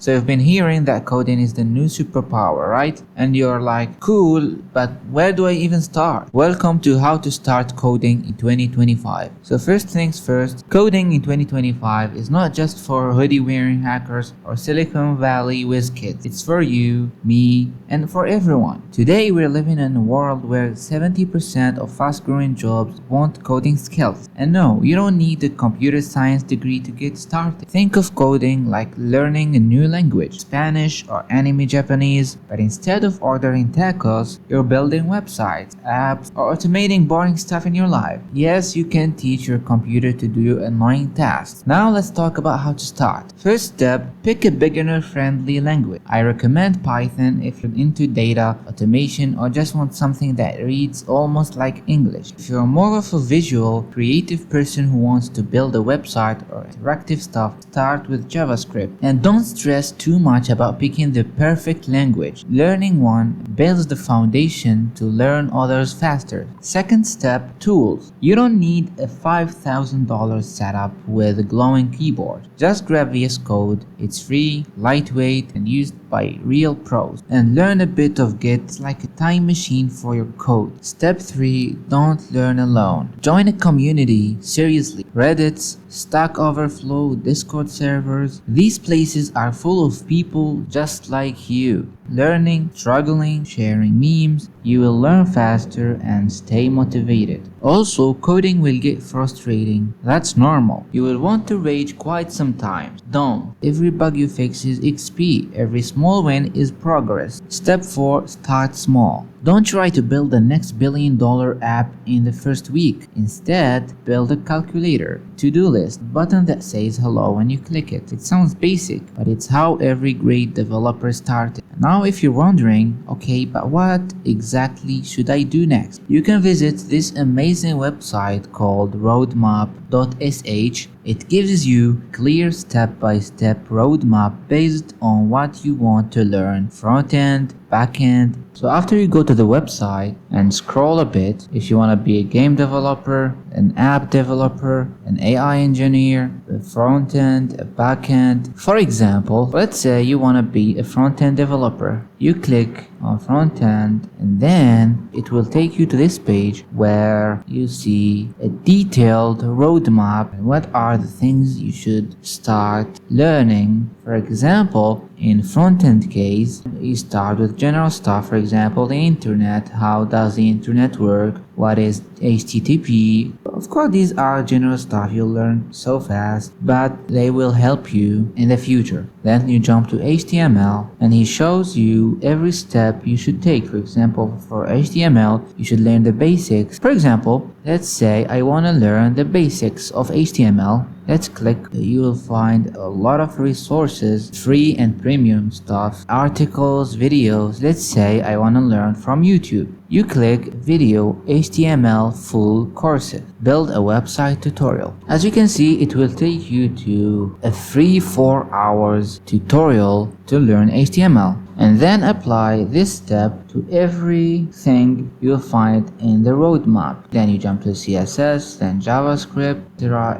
So you've been hearing that coding is the new superpower, right? And you're like, cool, but where do I even start? Welcome to How to Start Coding in 2025. So first things first, coding in 2025 is not just for hoodie-wearing hackers or Silicon Valley whiz kids. It's for you, me, and for everyone. Today we're living in a world where 70% of fast-growing jobs want coding skills. And no, you don't need a computer science degree to get started. Think of coding like learning a new language, Spanish or anime Japanese, but instead of ordering tacos, you're building websites, apps, or automating boring stuff in your life. Yes, you can teach your computer to do annoying tasks. Now let's talk about how to start. First step, pick a beginner-friendly language. I recommend Python if you're into data, automation, or just want something that reads almost like English. If you're more of a visual, creative person who wants to build a website or interactive stuff, start with JavaScript. And don't stress too much about picking the perfect language. Learning one builds the foundation to learn others faster. Second step, tools. You don't need a $5,000 setup with a glowing keyboard. Just grab VS Code. It's free, lightweight, and used by real pros. And learn a bit of Git. It's like a time machine for your code. Step 3, don't learn alone. Join a community, seriously. Reddit, Stack Overflow, Discord servers. These places are full of people just like you. Learning, struggling, sharing memes. You will learn faster and stay motivated. Also, coding will get frustrating. That's normal. You will want to rage quite sometimes. Don't. Every bug you fix is XP. Every small win is progress. Step 4, start small. Don't try to build the next billion-dollar app in the first week. Instead, build a calculator, to-do list, button that says hello when you click it. It sounds basic, but it's how every great developer started. Now if you're wondering, okay, but what exactly should I do next? You can visit this amazing website called roadmap.sh. It gives you clear step-by-step roadmap based on what you want to learn, front-end, back-end. So after you go to the website and scroll a bit, if you want to be a game developer, an app developer, an AI engineer, a front-end, a back-end. For example, let's say you want to be a front-end developer. You click on front-end and then it will take you to this page where you see a detailed roadmap and what are the things you should start learning. For example, in front-end case, you start with general stuff, for example, the internet, how does the internet work, what is HTTP. Of course, these are general stuff you'll learn so fast, but they will help you in the future. Then you jump to HTML and he shows you every step you should take. For example, for HTML, you should learn the basics. For example, let's say I want to learn the basics of HTML. Let's click. You will find a lot of resources, free and premium stuff, articles, videos. Let's say I want to learn from YouTube. You click video HTML full courses. Build a website tutorial. As you can see, it will take you to a free 4 hours tutorial to learn HTML. And then apply this step to everything you'll find in the roadmap. Then you jump to CSS, then JavaScript,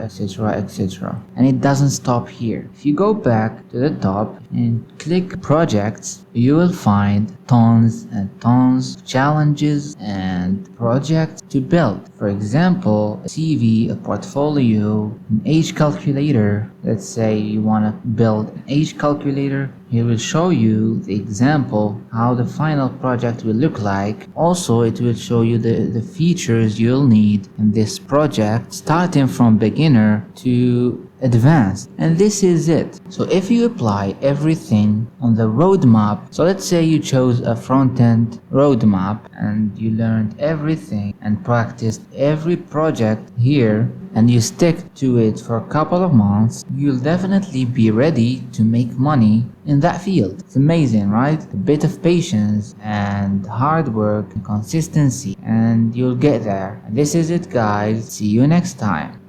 etc, etc. And it doesn't stop here. If you go back to the top and click projects, you will find tons and tons of challenges and projects to build. For example, a CV, a portfolio, an age calculator. Let's say you want to build an age calculator. It will show you the example, how the final project will look like. Also, it will show you the features you'll need in this project, starting from beginner to advanced. And this is it. So if you apply everything on the roadmap, so let's say you chose a front-end roadmap and you learned everything and practiced every project here, and you stick to it for a couple of months, you'll definitely be ready to make money in that field. It's amazing, right? A bit of patience and hard work and consistency, and you'll get there. And this is it, guys. See you next time.